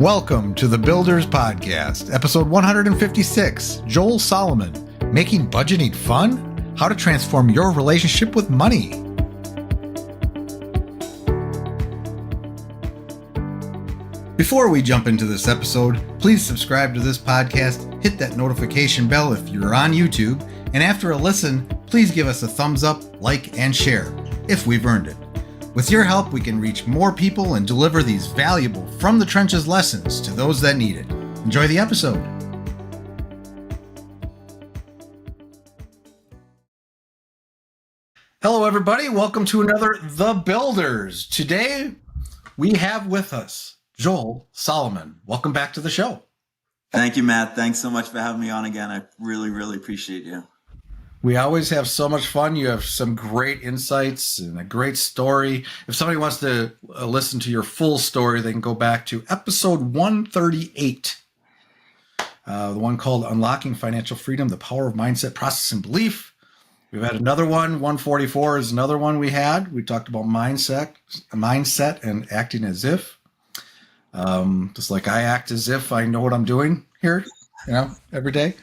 Welcome to the Builders Podcast, episode 156. Joel Solomon, making budgeting fun? How to transform your relationship with money. Before we jump into this episode, please subscribe to this podcast, hit that notification bell if you're on YouTube, and after a listen, please give us a thumbs up, like, and share, if we've earned it. With your help, we can reach more people and deliver these valuable From the Trenches lessons to those that need it. Enjoy the episode. Hello, everybody. Welcome to another The Builders. Today, we have with us Joel Solomon. Welcome back to the show. Thank you, Matt. Thanks so much for having me on again. I really appreciate you. We always have so much fun. You have some great insights and a great story. If somebody wants to listen to your full story, they can go back to episode 138, the one called Unlocking Financial Freedom, the Power of Mindset, Process, and Belief. We've had another one. 144 is another one we had. We talked about mindset and acting as if. Just like I act as if I know what I'm doing here, every day.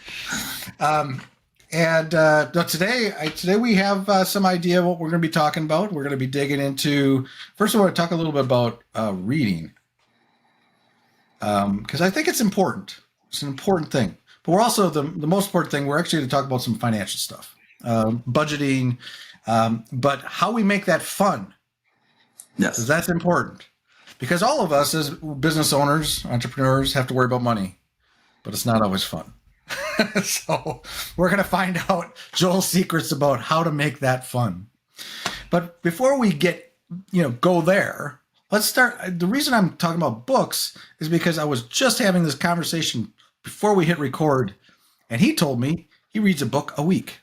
And today we have some idea what we're going to be talking about. We're going to be digging into, first I want to talk a little bit about reading. Because I think it's important. It's an important thing. But we're also, the most important thing, we're actually going to talk about some financial stuff. Budgeting, but how we make that fun. Yes. Because that's important. Because all of us as business owners, entrepreneurs, have to worry about money. But it's not always fun. So we're going to find out Joel's secrets about how to make that fun. But before we go there, let's start. The reason I'm talking about books is because I was just having this conversation before we hit record, and he told me he reads a book a week.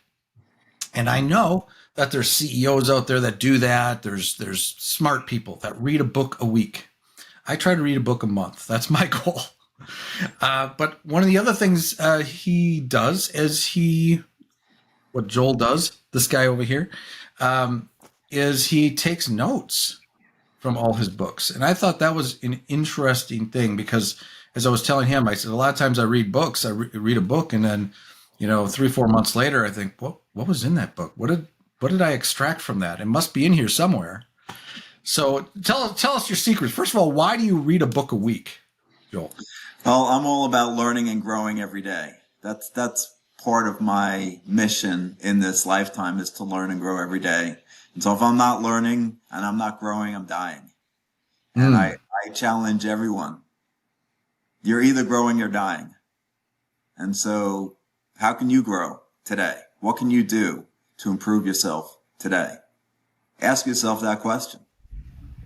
And I know that there's CEOs out there that do that. There's smart people that read a book a week. I try to read a book a month. That's my goal. But one of the other things he does is what Joel does, this guy over here, is he takes notes from all his books. And I thought that was an interesting thing because as I was telling him, I said, a lot of times I read books, I read a book and then, 3-4 months later, I think, what was in that book? What did I extract from that? It must be in here somewhere. So tell us your secrets. First of all, why do you read a book a week, Joel? Well, I'm all about learning and growing every day. That's part of my mission in this lifetime is to learn and grow every day. And so if I'm not learning and I'm not growing, I'm dying. And I challenge everyone. You're either growing or dying. And so how can you grow today? What can you do to improve yourself today? Ask yourself that question.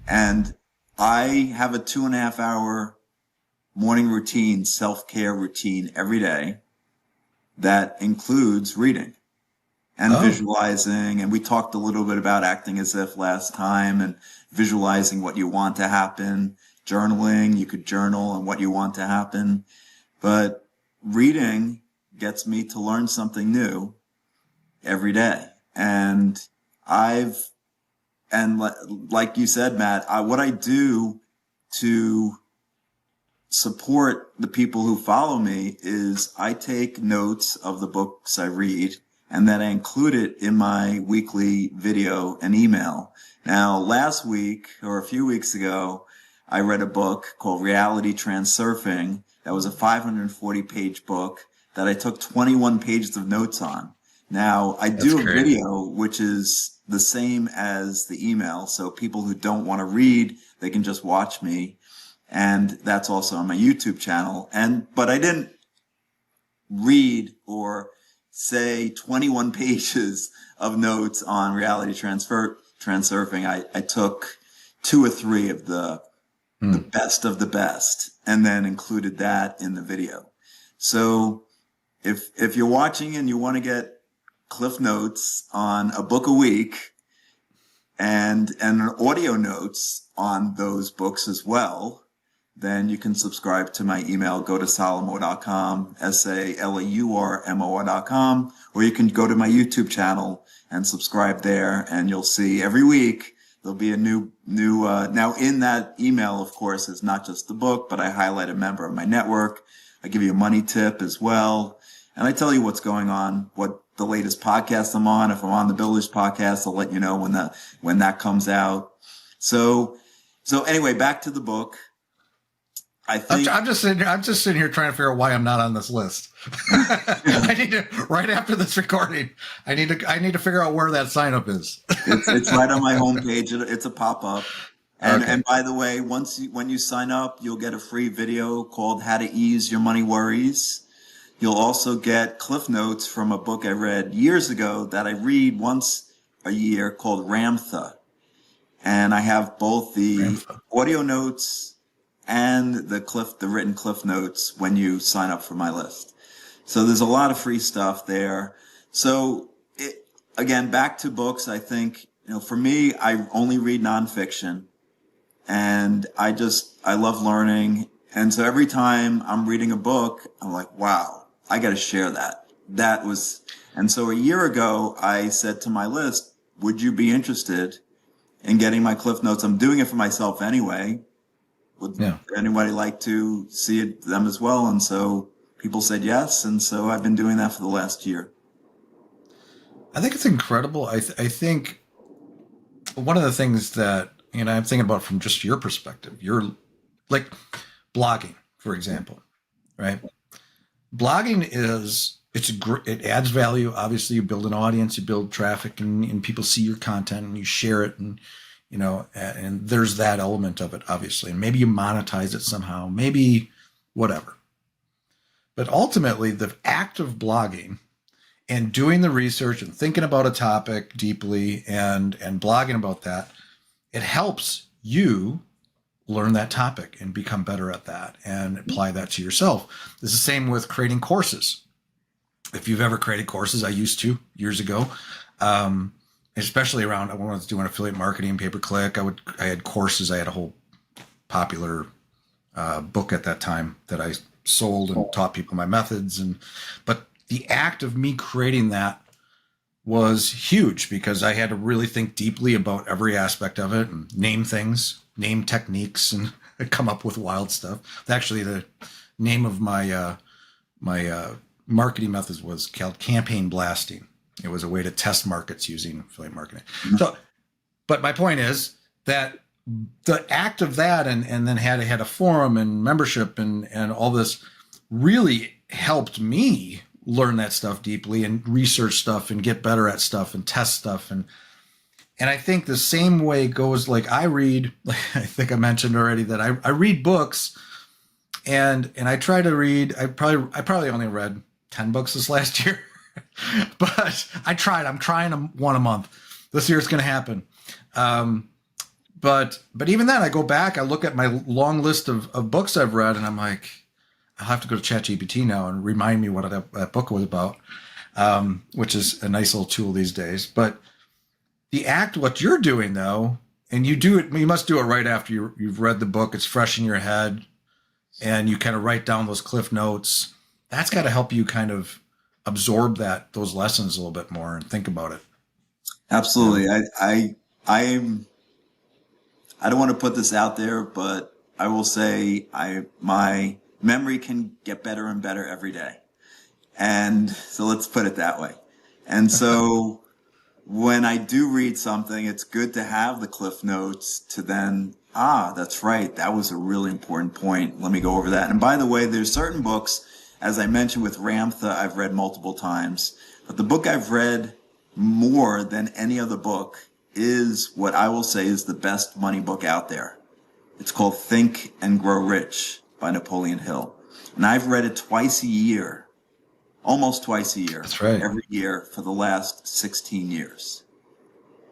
And I have a 2.5 hour morning routine, self-care routine every day that includes reading and visualizing. And we talked a little bit about acting as if last time and visualizing what you want to happen, journaling. You could journal and what you want to happen. But reading gets me to learn something new every day. And like you said, Matt, what I do to support the people who follow me is I take notes of the books I read and then I include it in my weekly video and email. Now, last week or a few weeks ago, I read a book called Reality Transurfing. That was a 540-page book that I took 21 pages of notes on. Now, I do a video, which is the same as the email. So people who don't want to read, they can just watch me. And that's also on my YouTube channel. But I didn't read or say 21 pages of notes on Reality Transurfing. I took 2 or 3 of the best of the best and then included that in the video. So if you're watching and you want to get Cliff Notes on a book a week and audio notes on those books as well, then you can subscribe to my email. Go to Salomo.com, SALAURMO.com, or you can go to my YouTube channel and subscribe there, and you'll see every week There'll be a new now in that email, of course, is not just the book, but I highlight a member of my network. I give you a money tip as well. And I tell you what's going on, what the latest podcast I'm on. If I'm on the Builders podcast, I'll let you know when that comes out. So anyway, back to the book. I think I'm just sitting here trying to figure out why I'm not on this list. I need to, right after this recording, I need to figure out where that sign up is. it's right on my homepage. It's a pop-up. And, Okay. and by the way, when you sign up, you'll get a free video called How to Ease Your Money Worries. You'll also get cliff notes from a book I read years ago that I read once a year called Ramtha. And I have both the Ramtha. audio notes and the written cliff notes when you sign up for my list. So there's a lot of free stuff there. So again, back to books, I think, for me, I only read nonfiction, and I love learning. And so every time I'm reading a book, I'm like, wow, I got to share that. And so a year ago, I said to my list, would you be interested in getting my cliff notes? I'm doing it for myself anyway. Would anybody like to see them as well? And so people said yes. And so I've been doing that for the last year. I think it's incredible. I think one of the things that, I'm thinking about from just your perspective, you're like blogging, for example, right? Blogging it adds value. Obviously you build an audience, you build traffic, and people see your content and you share it, and and there's that element of it, obviously. And maybe you monetize it somehow, maybe whatever. But ultimately, the act of blogging and doing the research and thinking about a topic deeply and blogging about that, it helps you learn that topic and become better at that and apply that to yourself. It's the same with creating courses. If you've ever created courses, I used to years ago. Especially around, when I was doing affiliate marketing, pay-per-click, I had courses. I had a whole popular book at that time that I sold and taught people my methods. But the act of me creating that was huge, because I had to really think deeply about every aspect of it and name things, name techniques, and come up with wild stuff. Actually, the name of my marketing methods was called campaign blasting. It was a way to test markets using affiliate marketing. So, but my point is that the act of that, and then had a forum and membership and all this, really helped me learn that stuff deeply and research stuff and get better at stuff and test stuff. And I think the same way goes, like I read, like I think I mentioned already that I read books, and I try to read, I probably only read 10 books this last year. But I'm trying one a month. This year it's going to happen. But even then, I go back, I look at my long list of books I've read, and I'm like, I'll have to go to ChatGPT now and remind me what that book was about, which is a nice little tool these days. But what you're doing though, and you must do it right after you've read the book, it's fresh in your head, and you kind of write down those cliff notes. That's got to help you kind of absorb those lessons a little bit more and think about it. Absolutely. I don't want to put this out there, but I will say my memory can get better and better every day. And so let's put it that way. And so when I do read something, it's good to have the cliff notes to then, that's right, that was a really important point. Let me go over that. And by the way, there's certain books, as I mentioned with Ramtha, I've read multiple times. But the book I've read more than any other book is what I will say is the best money book out there. It's called Think and Grow Rich by Napoleon Hill. And I've read it twice a year, almost twice a year. That's right. Every year for the last 16 years.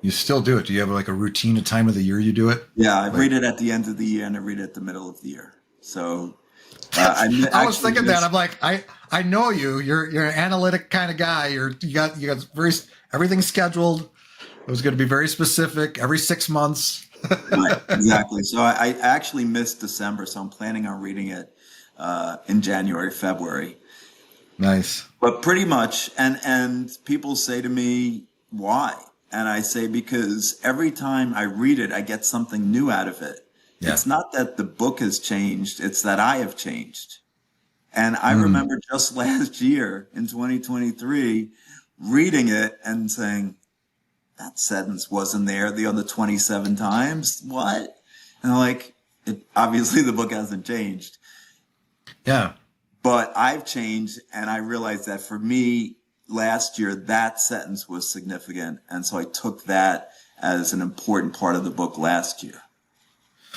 You still do it? Do you have like a routine, a time of the year you do it? Yeah, I read it at the end of the year and I read it at the middle of the year. So I was thinking that. I'm like, I know you. You're an analytic kind of guy. You got everything scheduled. It was going to be very specific every 6 months. Right, exactly. So I actually missed December, so I'm planning on reading it in January, February. Nice. But pretty much, and people say to me, why? And I say, because every time I read it, I get something new out of it. Yeah. It's not that the book has changed, it's that I have changed. And I Mm. remember just last year in 2023, reading it and saying, that sentence wasn't there the other 27 times. What? And I'm like, obviously the book hasn't changed. Yeah. But I've changed, and I realized that for me, last year, that sentence was significant. And so I took that as an important part of the book last year.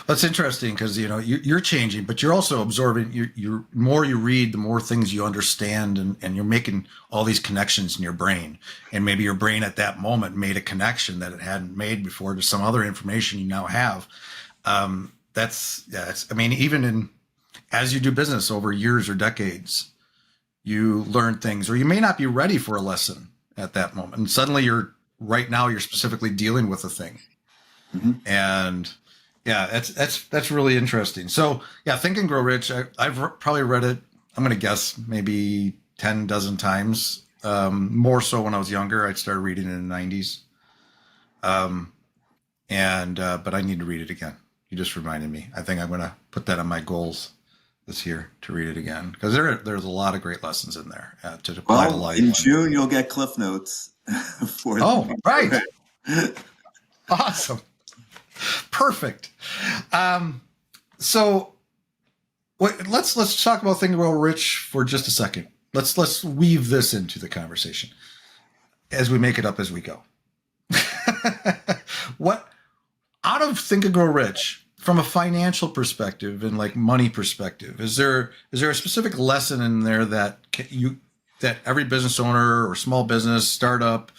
That's interesting because, you know, you're changing, but you're also absorbing. You're more you read, the more things you understand, and you're making all these connections in your brain. And maybe your brain at that moment made a connection that it hadn't made before to some other information you now have. I mean, even as you do business over years or decades, you learn things, or you may not be ready for a lesson at that moment, and suddenly right now you're specifically dealing with a thing. Mm-hmm. And yeah, that's really interesting. So yeah, Think and Grow Rich. I've probably read it. I'm going to guess maybe 10 dozen times. More so when I was younger. I started reading in the 90s. But I need to read it again. You just reminded me. I think I'm going to put that on my goals this year to read it again, because there's a lot of great lessons in there to apply to life. In June, you'll get Cliff Notes for. Oh, right. Awesome. Perfect. So let's talk about Think and Grow Rich for just a second. Let's weave this into the conversation as we make it up as we go. What out of Think and Grow Rich, from a financial perspective and like money perspective, is there a specific lesson in there that every business owner or small business startup,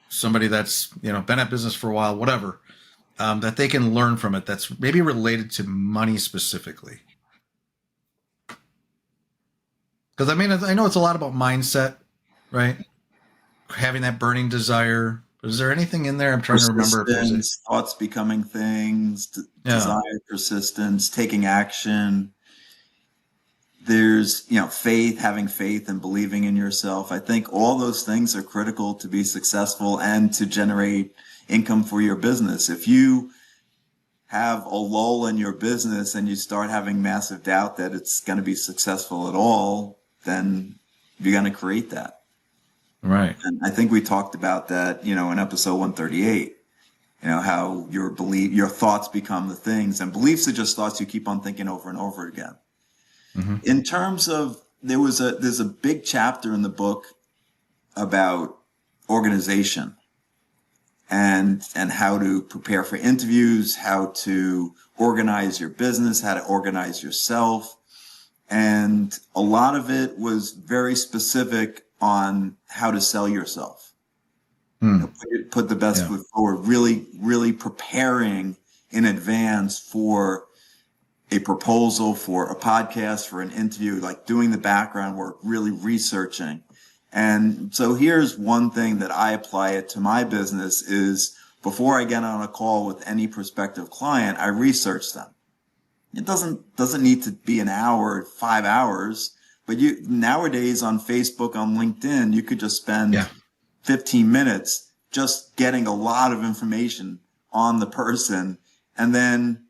somebody that's been at business for a while, whatever, that they can learn from it that's maybe related to money specifically? Because I mean, I know it's a lot about mindset, right? Having that burning desire. Is there anything in there? I'm trying to remember. Thoughts becoming things, desire, persistence, taking action. There's, faith, having faith and believing in yourself. I think all those things are critical to be successful and to generate income for your business. If you have a lull in your business and you start having massive doubt that it's going to be successful at all, then you're going to create that. Right. And I think we talked about that, in episode 138, how your thoughts become the things, and beliefs are just thoughts you keep on thinking over and over again. Mm-hmm. In terms of, there's a big chapter in the book about organization and how to prepare for interviews, how to organize your business, how to organize yourself. And a lot of it was very specific on how to sell yourself. Put the best foot forward, really, really preparing in advance for a proposal, for a podcast, for an interview, like doing the background work, really researching. And so here's one thing that I apply it to my business is, before I get on a call with any prospective client, I research them. It doesn't need to be an hour, 5 hours. But nowadays on Facebook, on LinkedIn, you could just spend 15 minutes just getting a lot of information on the person and then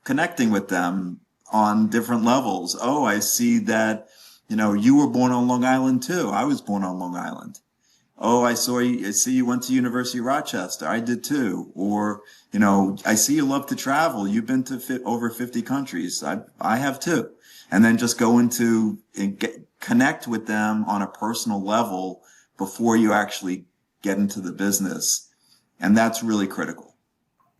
connecting with them on different levels. Oh, I see that, you were born on Long Island too. I was born on Long Island. Oh, I see you went to University of Rochester. I did too. Or, I see you love to travel. You've been to over 50 countries. I have too. And then just go into and connect with them on a personal level before you actually get into the business. And that's really critical.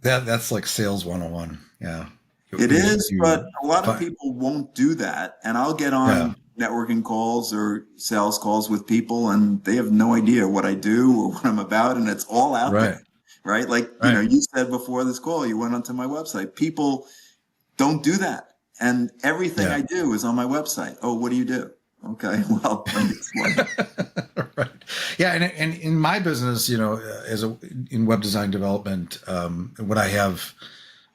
That's like sales 101. Yeah. It is, but a lot of people won't do that. And I'll get on networking calls or sales calls with people, and they have no idea what I do or what I'm about. And it's all out there, right? Like, you said before this call, you went onto my website. People don't do that. And everything I do is on my website. Oh, what do you do? Okay, well, right. Yeah, and in my business, in web design development, when I have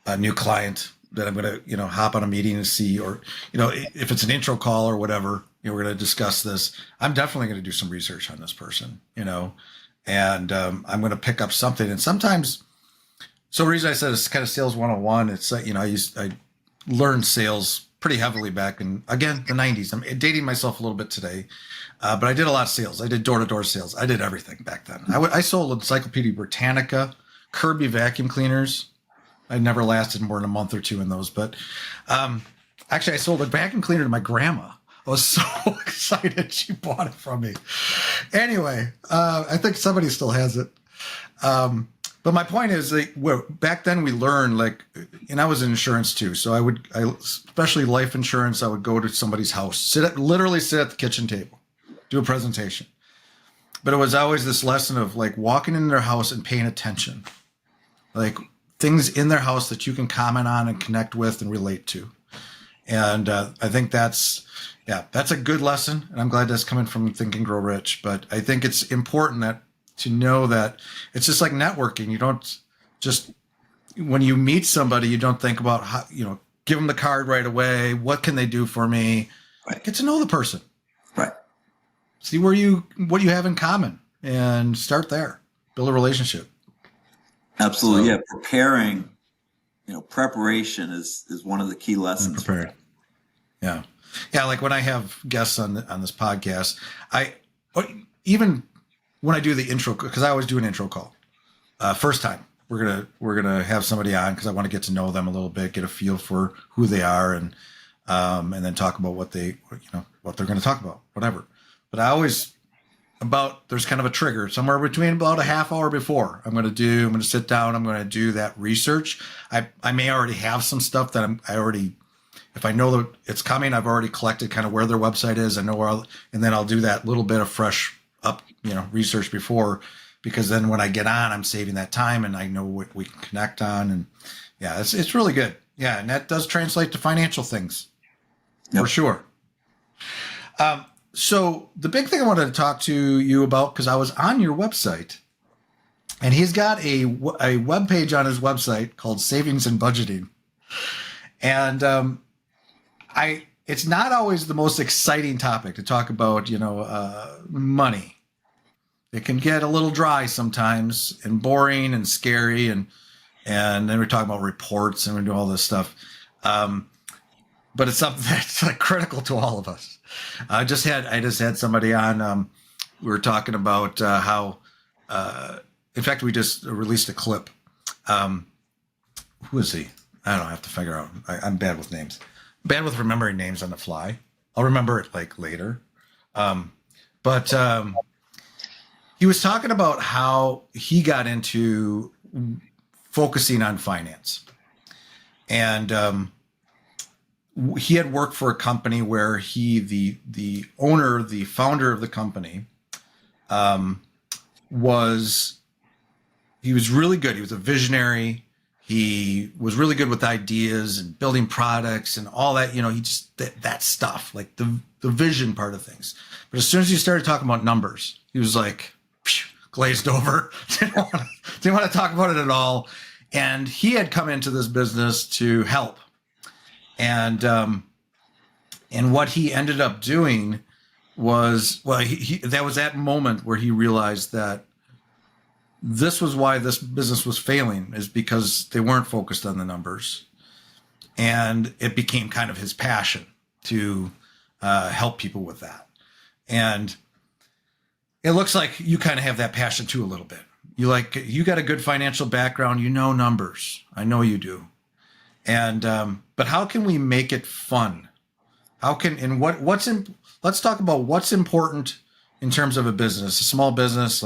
a new client that I'm going to, hop on a meeting and see, or, if it's an intro call or whatever, we're going to discuss this. I'm definitely going to do some research on this person, and I'm going to pick up something. And sometimes, so the reason I said it's kind of sales 101, it's like, I learned sales pretty heavily back in, again, the 90s. I'm dating myself a little bit today, but I did a lot of sales. I did door-to-door sales. I did everything back then. I sold Encyclopedia Britannica, Kirby vacuum cleaners. I never lasted more than a month or two in those, but actually I sold a vacuum cleaner to my grandma. I was so excited she bought it from me. Anyway, I think somebody still has it. But my point is, back then we learned, and I was in insurance too. So especially life insurance, I would go to somebody's house, literally sit at the kitchen table, do a presentation. But it was always this lesson of walking in their house and paying attention, things in their house that you can comment on and connect with and relate to. And I think that's a good lesson. And I'm glad that's coming from Think and Grow Rich. But I think it's important to know that it's just like networking. You don't just, when you meet somebody, you don't think about how, give them the card right away. What can they do for me? Right. Get to know the person. Right. See what you have in common and start there. Build a relationship. Absolutely. Yeah. Preparing, preparation is one of the key lessons. Prepared. Yeah. Yeah. Like when I have guests on this podcast, even when I do the intro, because I always do an intro call. First time we're gonna have somebody on because I want to get to know them a little bit, get a feel for who they are, and then talk about what they're going to talk about, whatever. But there's kind of a trigger somewhere between about a half hour before I'm going to sit down. I'm going to do that research. I may already have some stuff that if I know that it's coming, I've already collected kind of where their website is. I know and then I'll do that little bit of fresh up, research before, because then when I get on, I'm saving that time and I know what we can connect on. And yeah, it's really good. Yeah. And that does translate to financial things. Yep. For sure. So the big thing I wanted to talk to you about, because I was on your website and he's got a web page on his website called Savings and Budgeting. And, it's not always the most exciting topic to talk about, money. It can get a little dry sometimes and boring and scary. And then we're talking about reports and we do all this stuff. But it's something that's critical to all of us. I just had somebody on, we were talking about how, in fact, we just released a clip. Who is he? I don't know. I have to figure out. I'm bad with names. Bad with remembering names on the fly. I'll remember it later. But he was talking about how he got into focusing on finance. And he had worked for a company where the founder of the company, was really good. He was a visionary. He was really good with ideas and building products and all that, he just, that stuff, like the vision part of things. But as soon as he started talking about numbers, he was glazed over, didn't want to talk about it at all. And he had come into this business to help. And what he ended up doing was, that was that moment where he realized that this was why this business was failing, is because they weren't focused on the numbers. And it became kind of his passion to help people with that. And it looks like you kind of have that passion too a little bit. You got a good financial background, numbers. I know you do. And but how can we make it fun? Let's talk about what's important in terms of a business, a small business.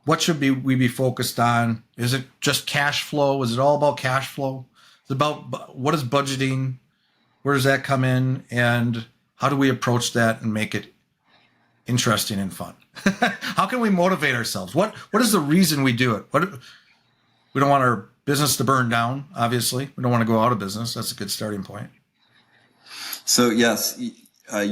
What should we be focused on? Is it just cash flow? Is it all about cash flow? It's about what is budgeting? Where does that come in? And how do we approach that and make it interesting and fun? How can we motivate ourselves? What is the reason we do it? We don't want our business to burn down, obviously. We don't want to go out of business. That's a good starting point. So yes, I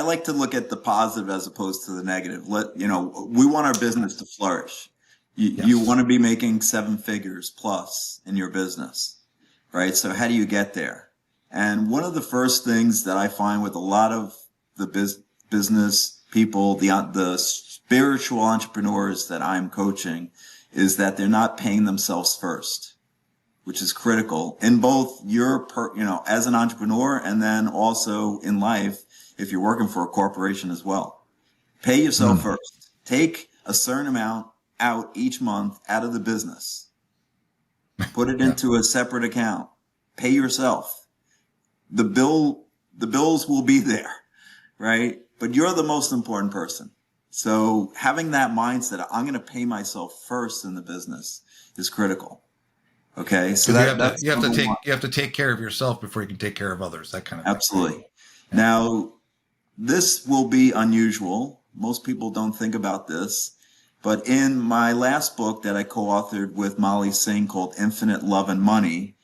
like to look at the positive as opposed to the negative. We want our business to flourish. You want to be making 7 figures plus in your business, right? So how do you get there? And one of the first things that I find with a lot of the business people, the spiritual entrepreneurs that I'm coaching is that they're not paying themselves first, which is critical in both as an entrepreneur and then also in life if you're working for a corporation as well. Pay yourself first. Take a certain amount out each month out of the business. Put it into a separate account. Pay yourself. The bills will be there, right? But you're the most important person. So having that mindset, I'm going to pay myself first in the business, is critical. Okay, so you have to take care of yourself before you can take care of others. That kind of absolutely. Thing. Now, this will be unusual. Most people don't think about this, but in my last book that I co-authored with Molly Singh called Infinite Love and Money,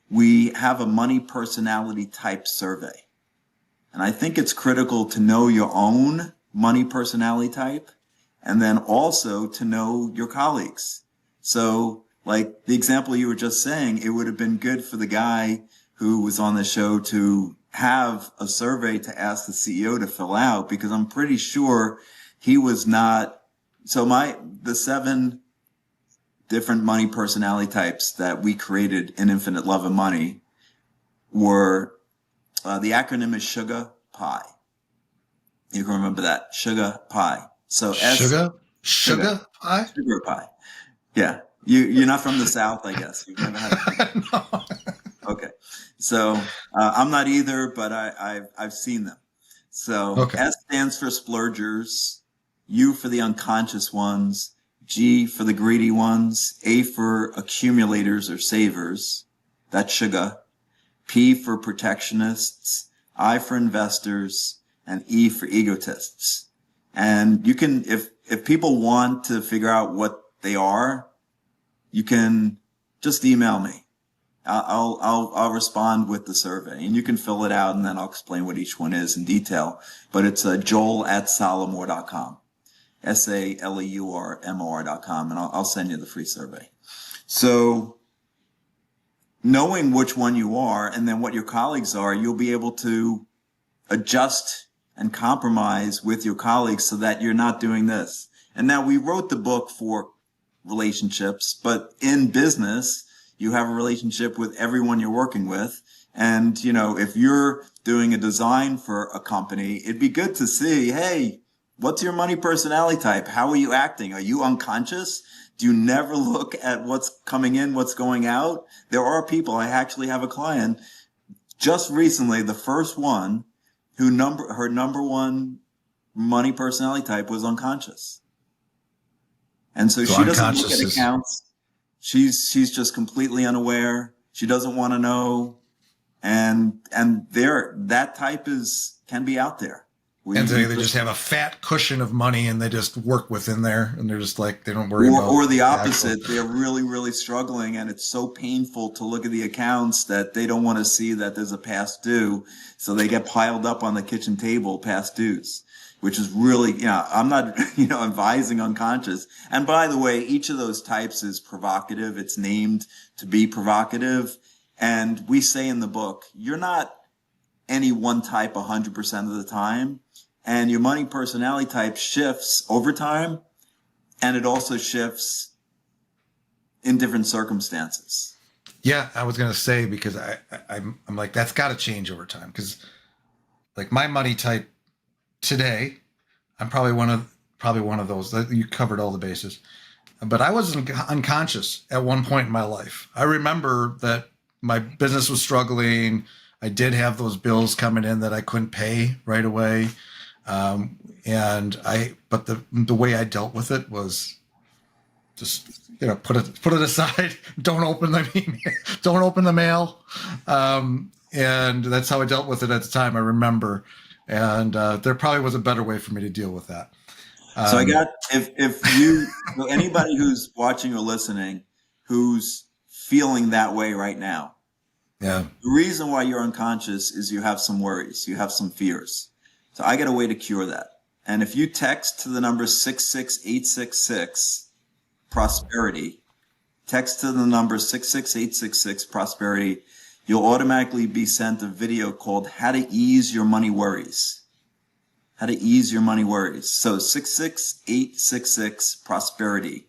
we have a money personality type survey, and I think it's critical to know your own money personality type, and then also to know your colleagues. So like the example you were just saying, it would have been good for the guy who was on the show to have a survey to ask the CEO to fill out, because I'm pretty sure he was not. So the 7 different money personality types that we created in Infinite Love and Money were, the acronym is Sugar Pie. You can remember that, Sugar Pie. So Sugar Pie? Sugar Pie. Yeah. You're not from the South, I guess. You've never had it. No. Okay. So I'm not either, but I've seen them. So okay. S stands for splurgers, U for the unconscious ones, G for the greedy ones, A for accumulators or savers. That's sugar. P for protectionists, I for investors, and E for egotists. And you can, if people want to figure out what they are, you can just email me. I'll respond with the survey, and you can fill it out, and then I'll explain what each one is in detail. But it's joel@salamore.com, SALEURMOR.com, and I'll send you the free survey. So knowing which one you are and then what your colleagues are, you'll be able to adjust and compromise with your colleagues so that you're not doing this. And now we wrote the book for relationships, but in business, you have a relationship with everyone you're working with. And, if you're doing a design for a company, it'd be good to see, hey, what's your money personality type? How are you acting? Are you unconscious? Do you never look at what's coming in, what's going out? There are people, I actually have a client just recently, the first one, her number one money personality type was unconscious. And so she doesn't look at accounts. She's just completely unaware. She doesn't want to know. And that type can be out there. And they just have a fat cushion of money and they just work within there, and they're just like, they don't worry about. Or the opposite. They're really, really struggling, and it's so painful to look at the accounts that they don't want to see that there's a past due. So they get piled up on the kitchen table, past dues, which is really, I'm not, advising unconscious. And by the way, each of those types is provocative. It's named to be provocative. And we say in the book, you're not any one type 100% of the time. And your money personality type shifts over time, and it also shifts in different circumstances. Yeah, I was going to say, because I'm like, that's got to change over time. Because like my money type today, I'm probably one of those. You covered all the bases. But I was unconscious at one point in my life. I remember that my business was struggling. I did have those bills coming in that I couldn't pay right away. But the way I dealt with it was just, put it aside. Don't open the mail. And that's how I dealt with it at the time, I remember. And there probably was a better way for me to deal with that. So I got, so anybody who's watching or listening, who's feeling that way right now. Yeah. The reason why you're unconscious is you have some worries, you have some fears. So I got a way to cure that. And if you text to the number 66866 prosperity, text to the number 66866 prosperity, you'll automatically be sent a video called How to Ease Your Money Worries. how to ease your money worries. So 66866 prosperity.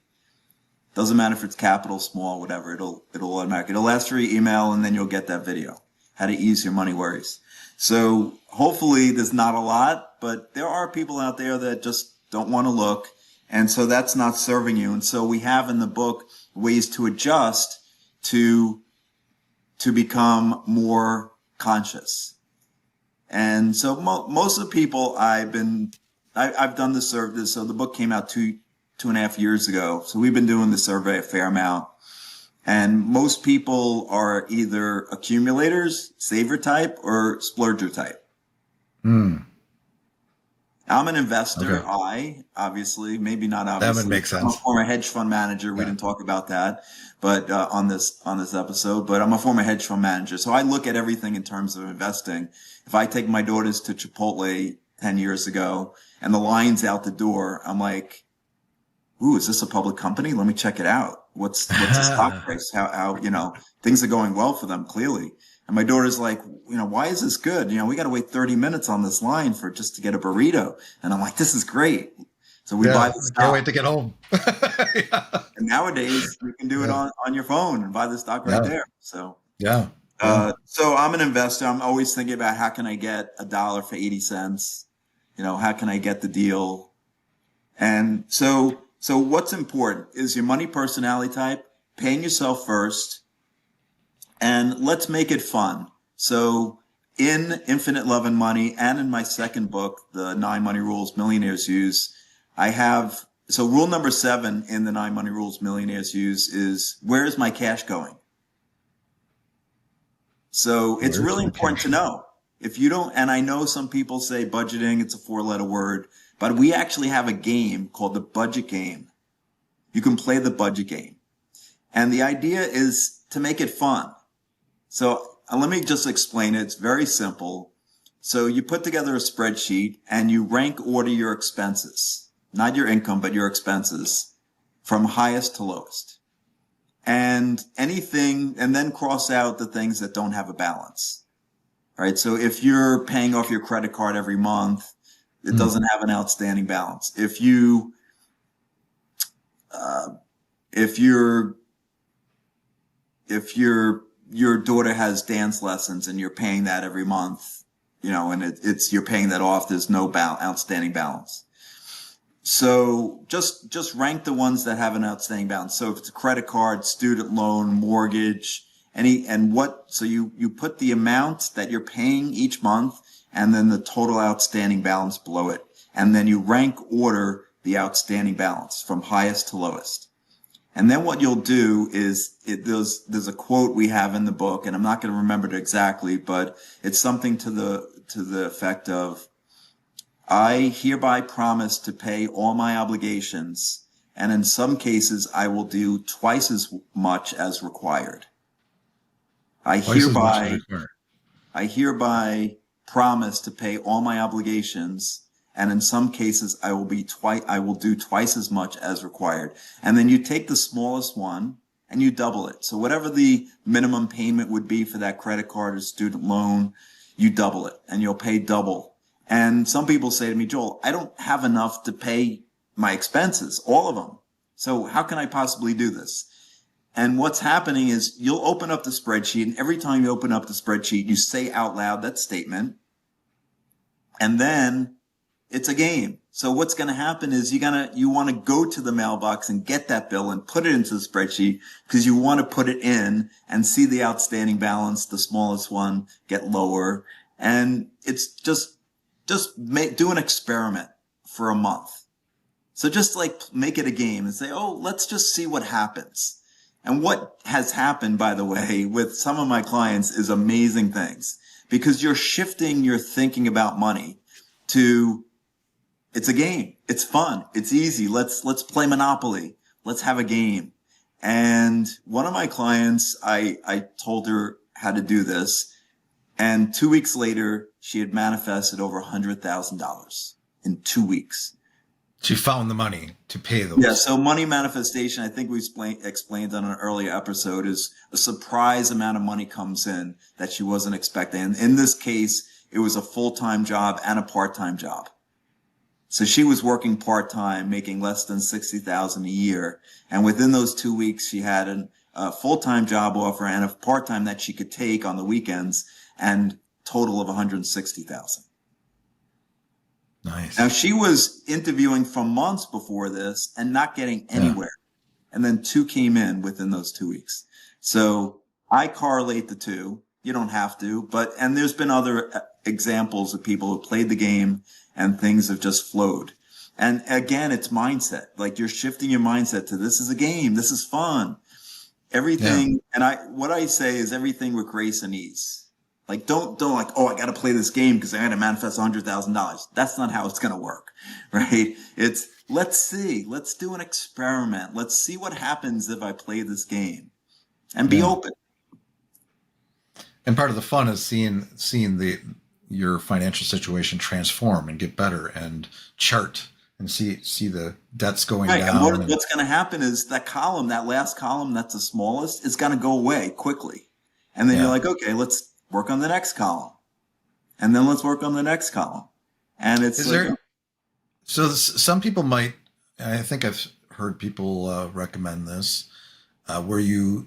Doesn't matter if it's capital, small, whatever. It'll automatically. It'll ask for your email, and then you'll get that video. How to ease your money worries. So hopefully there's not a lot, but there are people out there that just don't want to look. And so that's not serving you. And so we have in the book ways to adjust to become more conscious. And so most of the people I've done the survey. So the book came out 2.5 years ago. So we've been doing the survey a fair amount. And most people are either accumulators, saver type, or splurger type. I'm an investor. Okay. I obviously, maybe not obviously. That would make sense. I'm a former hedge fund manager. We didn't talk about that, but on this episode. But I'm a former hedge fund manager, so I look at everything in terms of investing. If I take my daughters to Chipotle 10 years ago and the line's out the door, I'm like, "Ooh, is this a public company? Let me check it out. What's the stock price? How things are going well for them clearly." And my daughter's like, "Why is this good? We got to wait 30 minutes on this line just to get a burrito." And I'm like, "This is great." So we buy the stock. Can't wait to get home. Yeah. And nowadays you can do it on your phone and buy the stock right there. So yeah. So I'm an investor. I'm always thinking about how can I get $1 for 80 cents? How can I get the deal? And so what's important is your money personality type, paying yourself first, and let's make it fun. So in Infinite Love and Money and in my second book, The 9 Money Rules Millionaires Use, so rule number 7 in the 9 Money Rules Millionaires Use is, where is my cash going? So it's really important to know. If you don't, and I know some people say budgeting, it's a 4-letter word, but we actually have a game called the budget game. You can play the budget game. And the idea is to make it fun. So let me just explain it. It's very simple. So you put together a spreadsheet and you rank order your expenses, not your income, but your expenses from highest to lowest. And then cross out the things that don't have a balance. All right. So if you're paying off your credit card every month, it doesn't have an outstanding balance. If your daughter has dance lessons and you're paying that every month, and you're paying that off, there's no outstanding balance. So just rank the ones that have an outstanding balance. So if it's a credit card, student loan, mortgage, so you put the amount that you're paying each month and then the total outstanding balance below it. And then you rank order the outstanding balance from highest to lowest. And then what you'll do is there's a quote we have in the book, and I'm not going to remember it exactly, but it's something to the effect of, I hereby promise to pay all my obligations, and in some cases I will do twice as much as required. I hereby promise to pay all my obligations, and in some cases I will do twice as much as required. And then you take the smallest one and you double it. So whatever the minimum payment would be for that credit card or student loan, you double it and you'll pay double. And some people say to me, "Joel, I don't have enough to pay my expenses, all of them. So how can I possibly do this?" And what's happening is you'll open up the spreadsheet, and every time you open up the spreadsheet, you say out loud that statement. And then it's a game. So what's going to happen is you want to go to the mailbox and get that bill and put it into the spreadsheet because you want to put it in and see the outstanding balance, the smallest one, get lower. And it's just do an experiment for a month. So just make it a game and say, "Oh, let's just see what happens." And what has happened, by the way, with some of my clients is amazing things, because you're shifting your thinking about money to, it's a game. It's fun. It's easy. Let's play Monopoly. Let's have a game. And one of my clients, I told her how to do this. And 2 weeks later, she had manifested over $100,000 in 2 weeks. She found the money to pay those. Yeah. So money manifestation, I think we explained on an earlier episode, is a surprise amount of money comes in that she wasn't expecting. And in this case, it was a full-time job and a part-time job. So she was working part-time, making less than 60,000 a year. And within those 2 weeks, she had a full-time job offer and a part-time that she could take on the weekends, and total of 160,000. Nice. Now she was interviewing for months before this and not getting anywhere. And then two came in within those 2 weeks. So I correlate the two. You don't have to, and there's been other examples of people who played the game and things have just flowed. And again, it's mindset. Like, you're shifting your mindset to, this is a game. This is fun. Everything. Yeah. And what I say is everything with grace and ease. Like, don't like, oh, I got to play this game because I got to manifest $100,000. That's not how it's going to work, right? It's, let's see, let's do an experiment. Let's see what happens if I play this game, and be open. And part of the fun is seeing your financial situation transform and get better, and chart and see the debts going down. And what's going to happen is that last column that's the smallest, is going to go away quickly. And then you're like, okay, let's work on the next column. And then let's work on the next column. And it's so some people might, I think I've heard people recommend this, where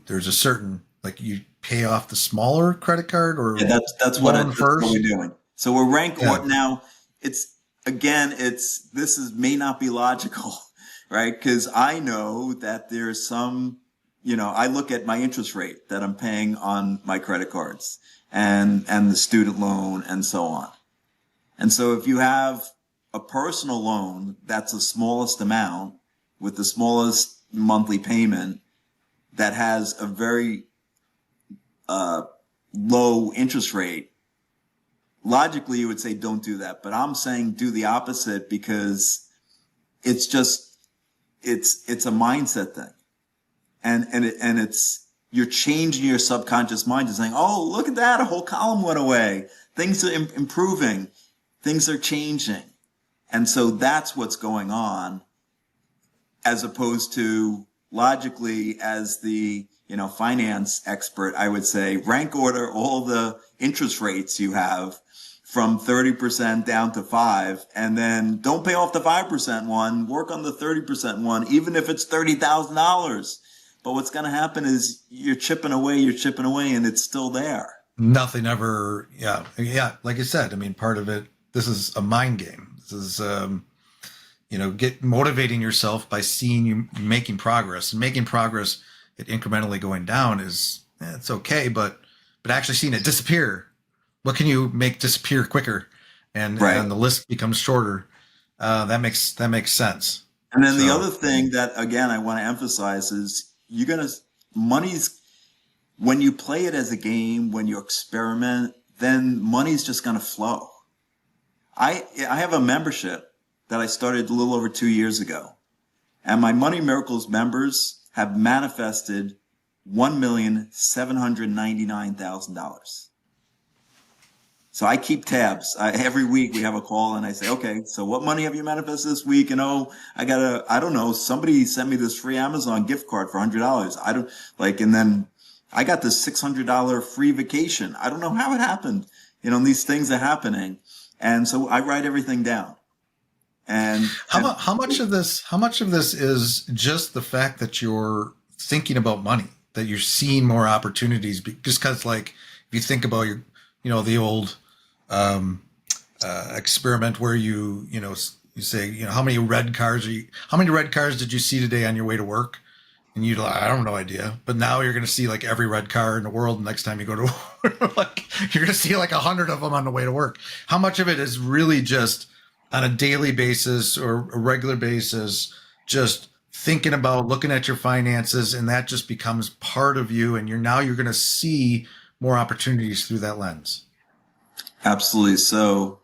there's a certain, like, you pay off the smaller credit card, or that's what we're doing. So we're rank now. This may not be logical, right? Because I know that there's some, I look at my interest rate that I'm paying on my credit cards and the student loan and so on. And so if you have a personal loan that's the smallest amount with the smallest monthly payment that has a very low interest rate, logically you would say don't do that. But I'm saying do the opposite, because it's a mindset thing. And it's, you're changing your subconscious mind to saying, oh, look at that, a whole column went away. Things are improving. Things are changing. And so that's what's going on, as opposed to logically, as the finance expert, I would say rank order all the interest rates you have from 30% down to 5%, and then don't pay off the 5% one, work on the 30% one, even if it's $30,000. But what's going to happen is you're chipping away, and it's still there. Nothing ever, like I said, I mean, part of it, this is a mind game. This is, get motivating yourself by seeing you making progress, and making progress, it incrementally going down is, it's okay, but actually seeing it disappear, what can you make disappear quicker, and the list becomes shorter. That makes sense. And then the other thing that, again, I want to emphasize is money's, when you play it as a game, when you experiment, then money's just going to flow. I have a membership that I started a little over 2 years ago, and my Money Miracles members have manifested $1,799,000. So I keep tabs. Every week we have a call, and I say, okay, so what money have you manifested this week? And I don't know, somebody sent me this free Amazon gift card for $100. And then I got this $600 free vacation. I don't know how it happened. These things are happening. And so I write everything down. And how much of this is just the fact that you're thinking about money, that you're seeing more opportunities? Just because, like, if you think about the old experiment where you say, how many red cars did you see today on your way to work? And you're like, I don't have no idea. But now you're going to see like every red car in the world. Next time you go to work, like, you're going to see like 100 of them on the way to work. How much of it is really just on a daily basis or a regular basis, just thinking about looking at your finances, and that just becomes part of you, and you're going to see more opportunities through that lens? Absolutely. So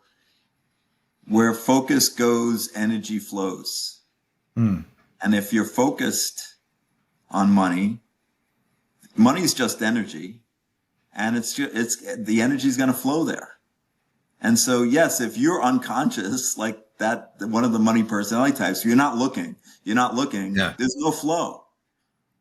where focus goes, energy flows. And if you're focused on money is just energy, and it's the energy is going to flow there. And so, yes, if you're unconscious, like that, one of the money personality types, you're not looking, there's no flow.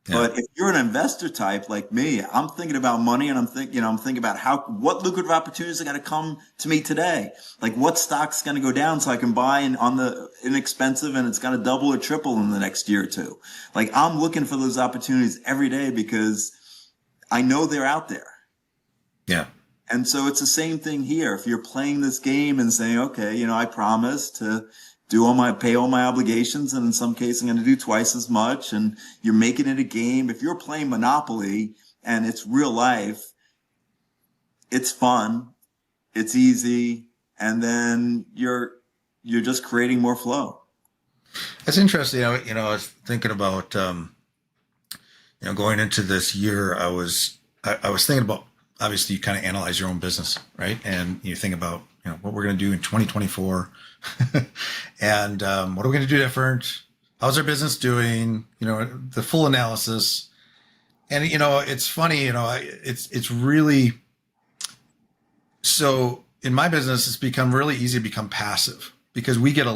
Yeah. But if you're an investor type like me, I'm thinking about money, and I'm thinking about what lucrative opportunities are going to come to me today. Like what stock's going to go down so I can buy on the inexpensive, and it's going to double or triple in the next year or two. Like I'm looking for those opportunities every day because I know they're out there. Yeah. And so it's the same thing here. If you're playing this game and saying, okay, I promise to pay all my obligations, and in some cases I'm going to do twice as much, and you're making it a game. If you're playing Monopoly and it's real life, it's fun, it's easy, and then you're just creating more flow. That's interesting. I was thinking about, going into this year, I was thinking about, obviously you kind of analyze your own business, right? And you think about, what we're going to do in 2024 and what are we going to do different? How's our business doing? The full analysis. And, it's funny, it's really, so in my business, it's become really easy to become passive because we get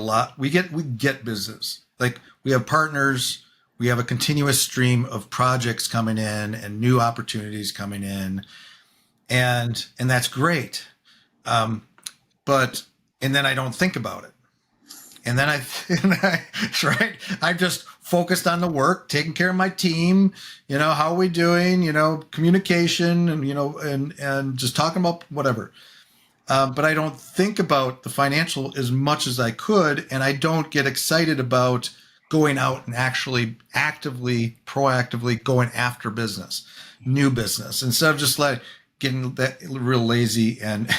business. Like we have partners, we have a continuous stream of projects coming in and new opportunities coming in. And that's great. And then I don't think about it. And then right. I'm just focused on the work, taking care of my team, how are we doing, communication and just talking about whatever. But I don't think about the financial as much as I could. And I don't get excited about going out and actually proactively going after new business, instead of just getting that real lazy and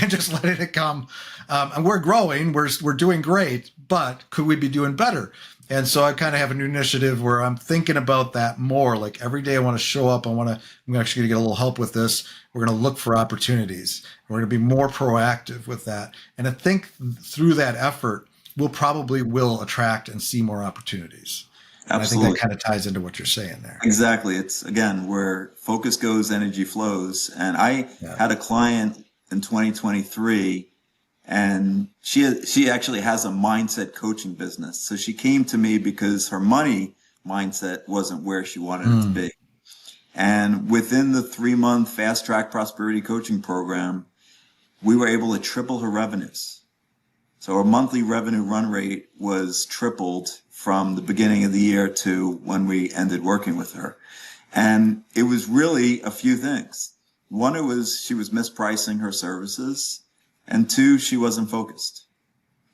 and just letting it come. And we're growing, we're doing great, but could we be doing better? And so I kind of have a new initiative where I'm thinking about that more. Like every day I want to show up. I'm actually going to get a little help with this. We're going to look for opportunities. We're going to be more proactive with that. And I think through that effort, we'll probably attract and see more opportunities. And I think that kind of ties into what you're saying there. Exactly. It's again, where focus goes, energy flows. And I had a client in 2023, and she actually has a mindset coaching business. So she came to me because her money mindset wasn't where she wanted it to be. And within the 3-month fast track prosperity coaching program, we were able to triple her revenues. So her monthly revenue run rate was tripled from the beginning of the year to when we ended working with her. And it was really a few things. One, it was she was mispricing her services. And two, she wasn't focused.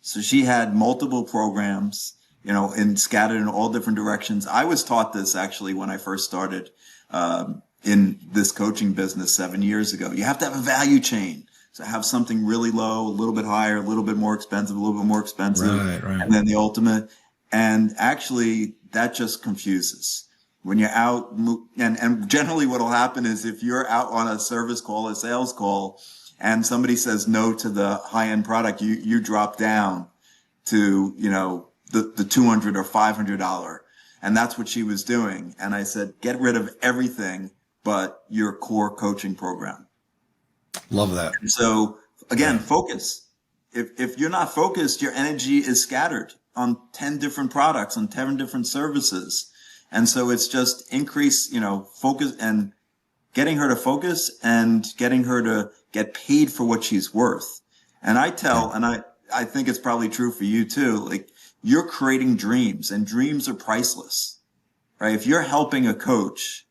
So she had multiple programs, and scattered in all different directions. I was taught this actually when I first started in this coaching business 7 years ago. You have to have a value chain. So have something really low, a little bit higher, a little bit more expensive, a little bit more expensive, right. And then the ultimate. And actually, that just confuses. When you're out, and generally what will happen is if you're out on a service call, a sales call, and somebody says no to the high-end product, you drop down to, the $200 or $500. And that's what she was doing. And I said, get rid of everything but your core coaching program. Love that. And so again, focus. If you're not focused, your energy is scattered on 10 different products, on 10 different services. And so it's just increase, focus and getting her to focus and getting her to get paid for what she's worth. And I think it's probably true for you too. Like you're creating dreams, and dreams are priceless, right? If you're helping a coach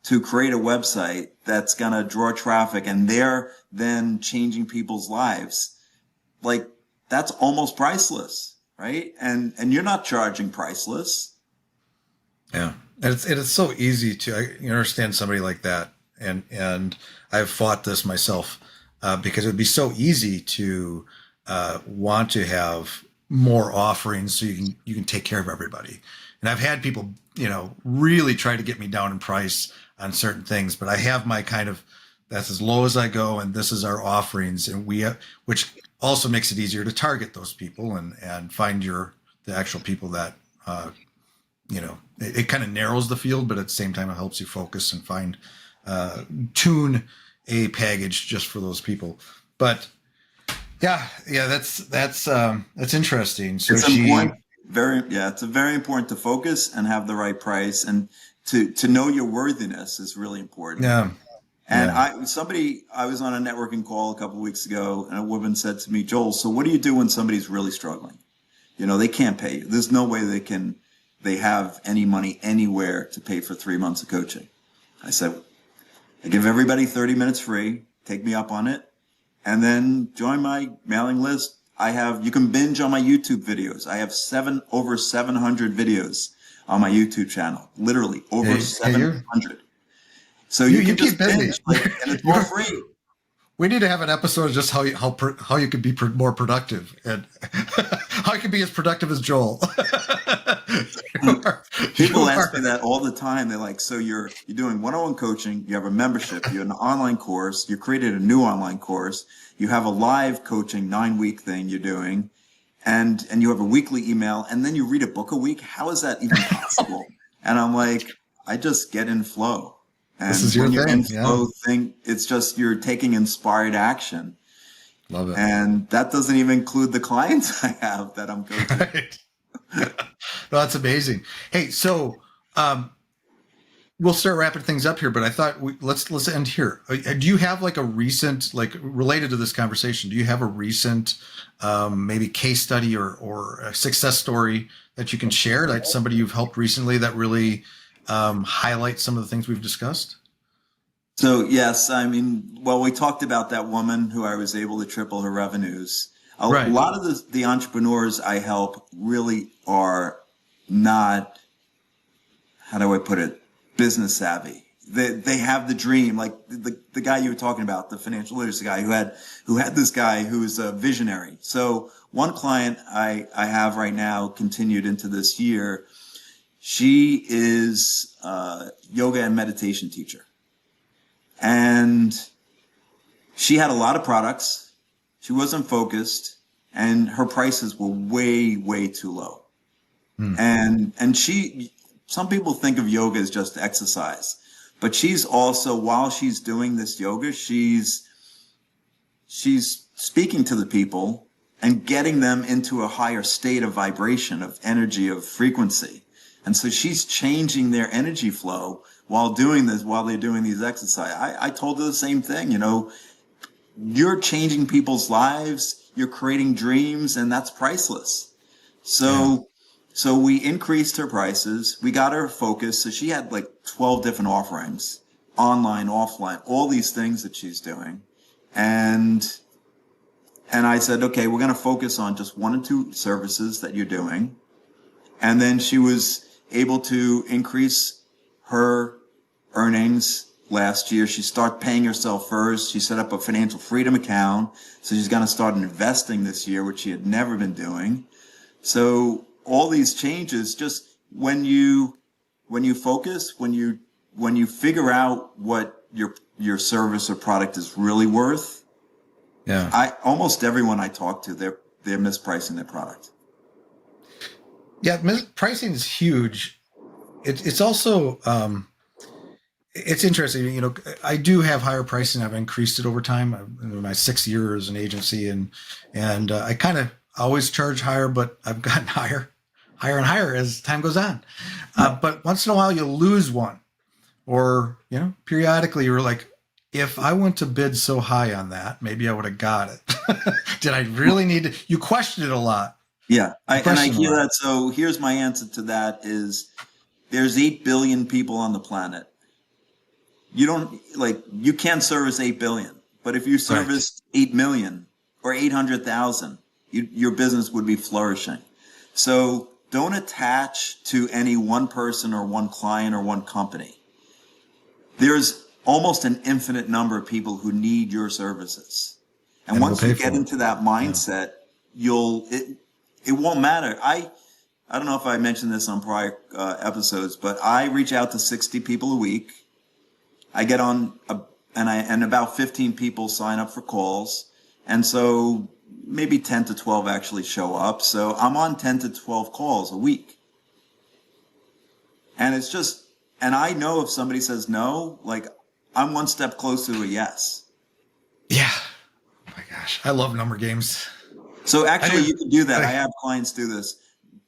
to create a website that's going to draw traffic and they're then changing people's lives, like that's almost priceless, right? And you're not charging priceless. Yeah. And it's so easy to understand somebody like that. And I've fought this myself because it would be so easy to want to have more offerings so you can take care of everybody. And I've had people, really try to get me down in price on certain things, but I have my that's as low as I go, and this is our offerings, and which also makes it easier to target those people and find the actual people that, it kind of narrows the field, but at the same time, it helps you focus and find, tune a package just for those people. But yeah, that's interesting. So It's important. it's very important to focus and have the right price, and to know your worthiness is really important. Yeah. And Yeah. I was on a networking call a couple of weeks ago, and a woman said to me, Joel, so what do you do when somebody's really struggling? You know, they can't pay you. There's no way they have any money anywhere to pay for 3 months of coaching. I said, I give everybody 30 minutes free. Take me up on it. And then join my mailing list. You can binge on my YouTube videos. I have over 700 videos on my YouTube channel. Literally over 700. So you can just keep busy. binge, and it's more free. We need to have an episode of just how you can be more productive, and how you can be as productive as Joel. People ask me that all the time. They're like, so you're doing one-on-one coaching, you have a membership, you have an online course, you created a new online course, you have a live coaching 9-week thing you're doing, and you have a weekly email, and then you read a book a week. How is that even possible? And I'm like, I just get in flow. And this is your when you're thing. in flow thing, it's just you're taking inspired action. Love it. And that doesn't even include the clients I have that I'm coaching. Right. No, that's amazing. Hey, so we'll start wrapping things up here, but I thought let's end here. Do you have like a recent, like related to this conversation, do you have a recent maybe case study or a success story that you can share, like somebody you've helped recently that really highlights some of the things we've discussed? So yes, I mean, well, we talked about that woman who I was able to triple her revenues. A lot of the entrepreneurs I help really are not, how do I put it, business savvy. They have the dream, like the guy you were talking about, the financial literacy guy who had this guy who's a visionary. So one client I have right now, continued into this year, she is a yoga and meditation teacher. And she had a lot of products. She wasn't focused, and her prices were way, way too low. And some people think of yoga as just exercise, but she's also, while she's doing this yoga, she's speaking to the people and getting them into a higher state of vibration, of energy, of frequency. And so she's changing their energy flow while they're doing these exercises. I told her the same thing, you're changing people's lives, you're creating dreams, and that's priceless. So we increased her prices. We got her focused. So she had like 12 different offerings, online, offline, all these things that she's doing. And I said, okay, we're going to focus on just 1 or 2 services that you're doing. And then she was able to increase her earnings last year. She started paying herself first. She set up a financial freedom account. So she's going to start investing this year, which she had never been doing. So all these changes, just when you focus, when you figure out what your service or product is really worth. Yeah. Almost everyone I talk to, they're mispricing their product. Yeah. Pricing is huge. It's also, it's interesting. I do have higher pricing. I've increased it over time. In my 6th year as an agency, and I kind of always charge higher, but I've gotten higher and higher as time goes on. But once in a while you lose one, or, periodically you're like, if I went to bid so high on that, maybe I would have got it. Did I really need to? You question it a lot. Yeah. I hear that. So here's my answer to that is there's 8 billion people on the planet. You can't service 8 billion, but if you service 8 million or 800,000, your business would be flourishing. So don't attach to any one person or one client or one company. There's almost an infinite number of people who need your services. And once you get into that mindset, it won't matter. I don't know if I mentioned this on prior episodes, but I reach out to 60 people a week. I get on and about 15 people sign up for calls. And so maybe 10 to 12 actually show up. So I'm on 10 to 12 calls a week. And and I know if somebody says no, like I'm one step closer to a yes. Yeah. Oh my gosh. I love number games. So actually you can do that. I have clients do this.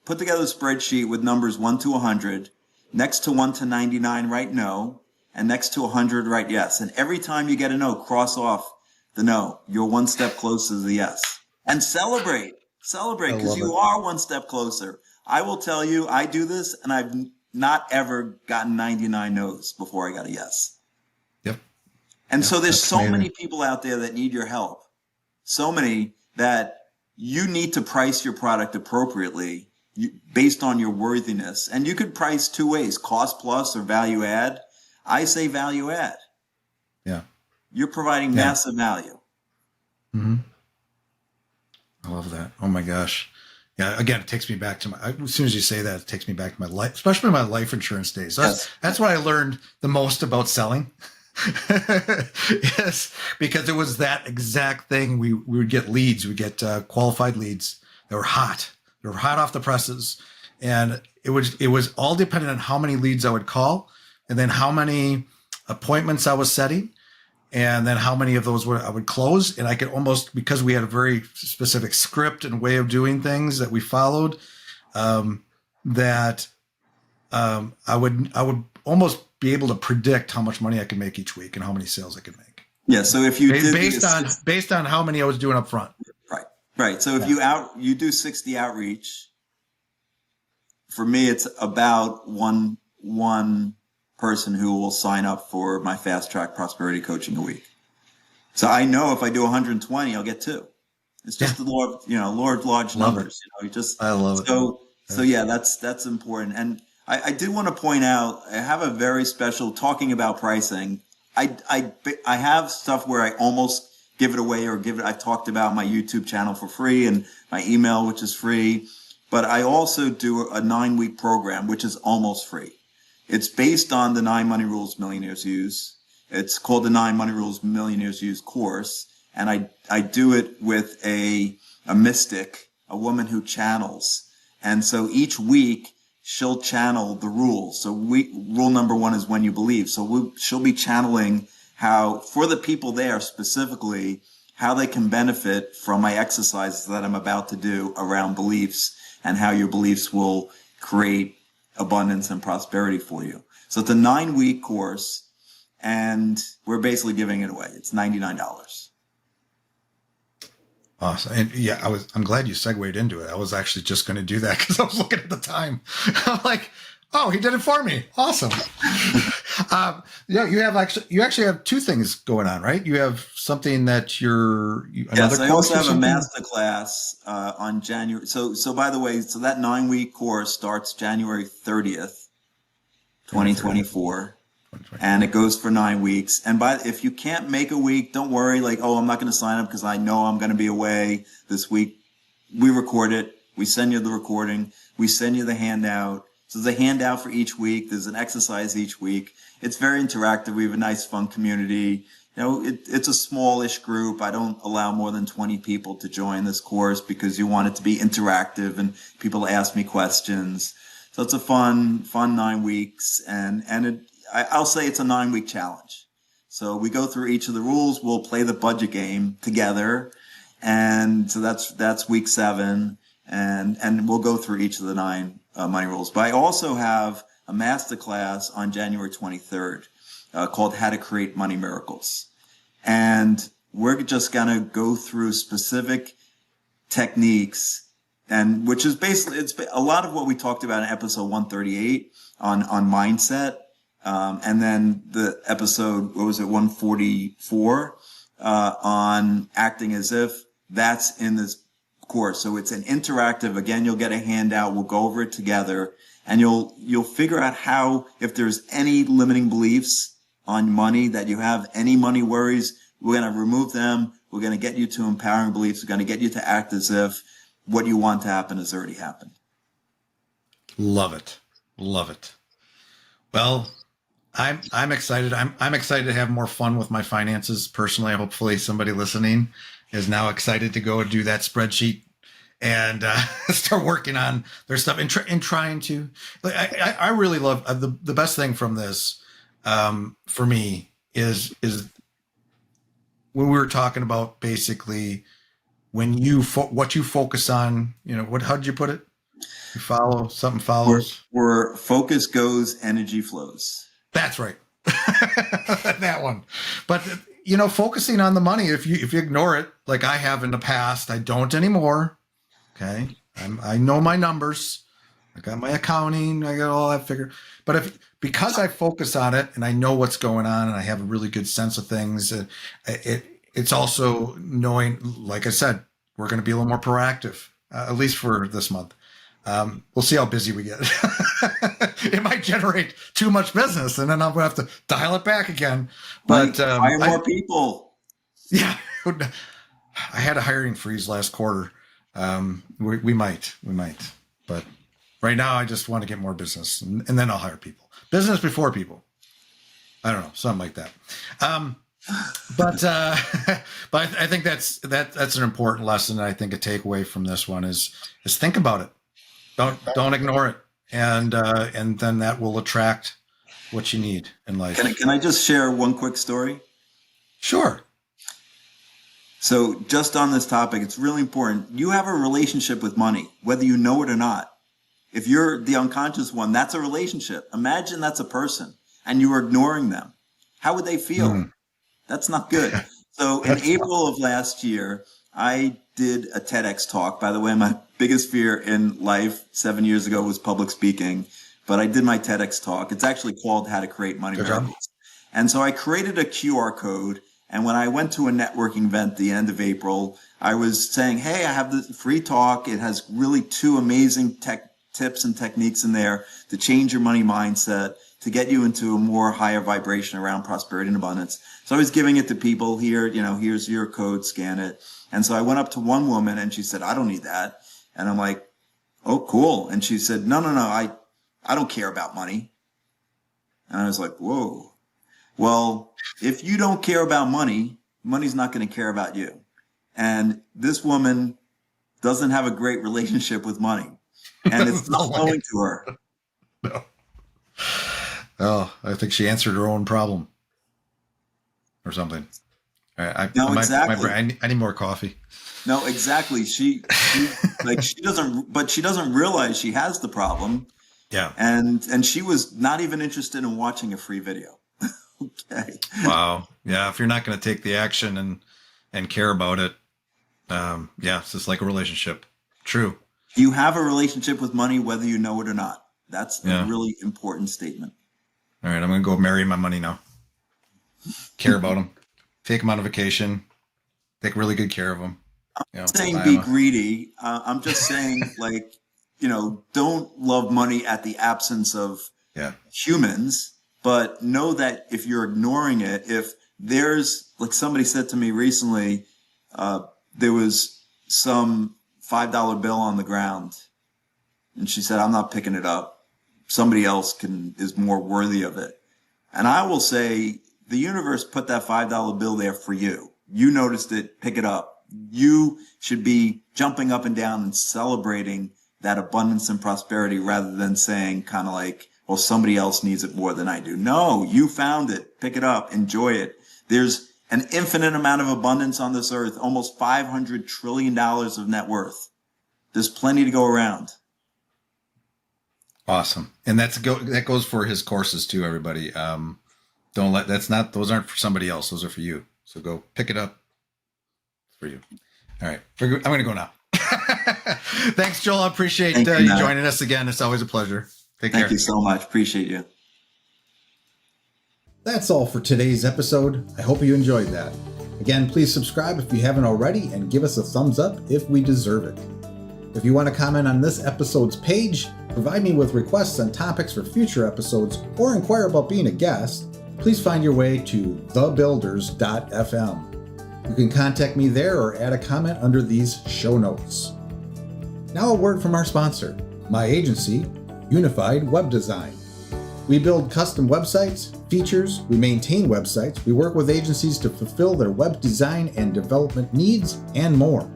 put together a spreadsheet with numbers 1 to 100. Next to 1 to 99, write no. And next to 100, write yes. And every time you get a no, cross off the no. You're one step closer to the yes. And celebrate. Celebrate, because you are one step closer. I will tell you, I do this, and I've not ever gotten 99 no's before I got a yes. Yep. And so there's so many people out there that need your help. So many that you need to price your product appropriately based on your worthiness. And you could price two ways, cost plus or value add. I say value add. Yeah. You're providing massive value. Mm-hmm. I love that. Oh my gosh. Yeah. Again, it takes me back to as soon as you say that, it takes me back to my life, especially my life insurance days. So that's what I learned the most about selling. Yes, because it was that exact thing. We would get leads, we get qualified leads that were hot. They were hot off the presses, and it was all dependent on how many leads I would call, and then how many appointments I was setting, and then how many of those I would close. And I could almost, because we had a very specific script and way of doing things that we followed, I would almost be able to predict how much money I could make each week and how many sales I could make. Yeah. So if you based on how many I was doing up front. Right. So if you do 60 outreach, for me, it's about one person who will sign up for my Fast Track Prosperity Coaching a week. So I know if I do 120, I'll get two. It's just the law of large numbers. I love it. So yeah, that's important. And I did want to point out, I have a very special, talking about pricing. I have stuff where I almost give it away I've talked about my YouTube channel for free and my email, which is free. But I also do a 9-week program, which is almost free. It's based on the 9 Money Rules Millionaires Use. It's called the 9 Money Rules Millionaires Use course. And I do it with a mystic, a woman who channels. And so each week, she'll channel the rules. So rule number 1 is when you believe. So she'll be channeling how, for the people there specifically, how they can benefit from my exercises that I'm about to do around beliefs, and how your beliefs will create abundance and prosperity for you. So it's a 9-week course, and we're basically giving it away. It's $99. Awesome. And yeah, I'm glad you segued into it. I was actually just going to do that because I was looking at the time. I'm like, oh, he did it for me. Awesome. You actually have two things going on, right? You have something that yes, I also have a masterclass on January. So by the way, so that 9-week course starts January 30th, 2024. And it goes for 9 weeks. And if you can't make a week, don't worry. Like, oh, I'm not going to sign up because I know I'm going to be away this week. We record it. We send you the recording. We send you the handout. So there's a handout for each week. There's an exercise each week. It's very interactive. We have a nice, fun community. It's a smallish group. I don't allow more than 20 people to join this course because you want it to be interactive and people ask me questions. So it's a fun 9 weeks. I'll say it's a 9-week challenge. So we go through each of the rules. We'll play the budget game together. And so that's week 7. And we'll go through each of the 9 money rules. But I also have a masterclass on January 23rd called How to Create Money Miracles. And we're just going to go through specific techniques, and which is basically, it's a lot of what we talked about in episode 138 on mindset. And then the episode, 144, on acting as if, that's in this course. So it's an interactive, again, you'll get a handout. We'll go over it together, and you'll figure out how, if there's any limiting beliefs on money, that you have any money worries, we're going to remove them. We're going to get you to empowering beliefs. We're going to get you to act as if what you want to happen has already happened. Love it. Love it. Well, I'm excited. I'm excited to have more fun with my finances personally. Hopefully somebody listening is now excited to go and do that spreadsheet and start working on their stuff and trying to, I really love the best thing from this for me is when we were talking about basically when what you focus on, how did you put it? You follow, something Where, follows. where focus goes, energy flows. That's right. That one. But focusing on the money, if you ignore it, like I have in the past, I don't anymore. Okay. I know my numbers. I got my accounting. I got all that figured. But because I focus on it and I know what's going on and I have a really good sense of things, it's also knowing, like I said, we're going to be a little more proactive, at least for this month. We'll see how busy we get. It might generate too much business, and then I'm going to have to dial it back again. But hire more people. Yeah, I had a hiring freeze last quarter. We might, but right now I just want to get more business, and then I'll hire people. Business before people. I don't know, something like that. But I think that's an important lesson. I think a takeaway from this one is think about it. Don't ignore it, and then that will attract what you need in life. Can I just share one quick story? Sure. So just on this topic, it's really important. You have a relationship with money, whether you know it or not. If you're the unconscious one, that's a relationship. Imagine that's a person and you were ignoring them. How would they feel? That's not good. So in April of last year, I did a TEDx talk. By the way, my biggest fear in life 7 years ago was public speaking, but I did my TEDx talk. It's actually called How to Create Money Miracles. And so I created a QR code. And when I went to a networking event at the end of April, I was saying, hey, I have this free talk. It has really 2 amazing tech tips and techniques in there to change your money mindset, to get you into a more higher vibration around prosperity and abundance. So I was giving it to people here, here's your code, scan it. And so I went up to one woman and she said, I don't need that. And I'm like, oh, cool. And she said, no, I don't care about money. And I was like, whoa. Well, if you don't care about money, money's not going to care about you. And this woman doesn't have a great relationship with money. And it's not flowing to her. No. Oh, I think she answered her own problem or something. Exactly. I need more coffee. No, exactly. She doesn't realize she has the problem. Yeah. And she was not even interested in watching a free video. Okay. Wow. Yeah. If you're not going to take the action and care about it, it's just like a relationship. True. You have a relationship with money, whether you know it or not. That's a really important statement. All right. I'm going to go marry my money now. Care about them. Take them on a vacation. Take really good care of them. I'm not saying be greedy. I'm just saying, don't love money at the absence of humans, but know that if you're ignoring it, if there's, like somebody said to me recently, there was some $5 bill on the ground, and she said, I'm not picking it up. Somebody else is more worthy of it. And I will say, the universe put that $5 bill there for you. You noticed it, pick it up. You should be jumping up and down and celebrating that abundance and prosperity rather than saying kind of like, well, somebody else needs it more than I do. No, you found it. Pick it up. Enjoy it. There's an infinite amount of abundance on this earth, almost $500 trillion of net worth. There's plenty to go around. Awesome. And that goes for his courses too, everybody. Those aren't for somebody else. Those are for you. So go pick it up. It's for you. All right. I'm going to go now. Thanks, Joel. I appreciate you joining us again. It's always a pleasure. Take care. Thank you so much. Appreciate you. That's all for today's episode. I hope you enjoyed that. Again, please subscribe if you haven't already and give us a thumbs up if we deserve it. If you want to comment on this episode's page, provide me with requests on topics for future episodes, or inquire about being a guest, please find your way to thebuilders.fm. You can contact me there or add a comment under these show notes. Now a word from our sponsor, my agency, Unified Web Design. We build custom websites, features, we maintain websites, we work with agencies to fulfill their web design and development needs, and more.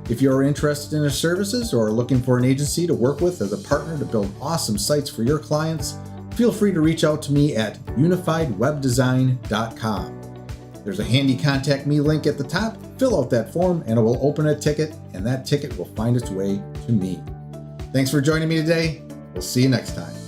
If you are interested in our services or are looking for an agency to work with as a partner to build awesome sites for your clients, feel free to reach out to me at unifiedwebdesign.com. There's a handy contact me link at the top. Fill out that form and it will open a ticket, and that ticket will find its way to me. Thanks for joining me today. We'll see you next time.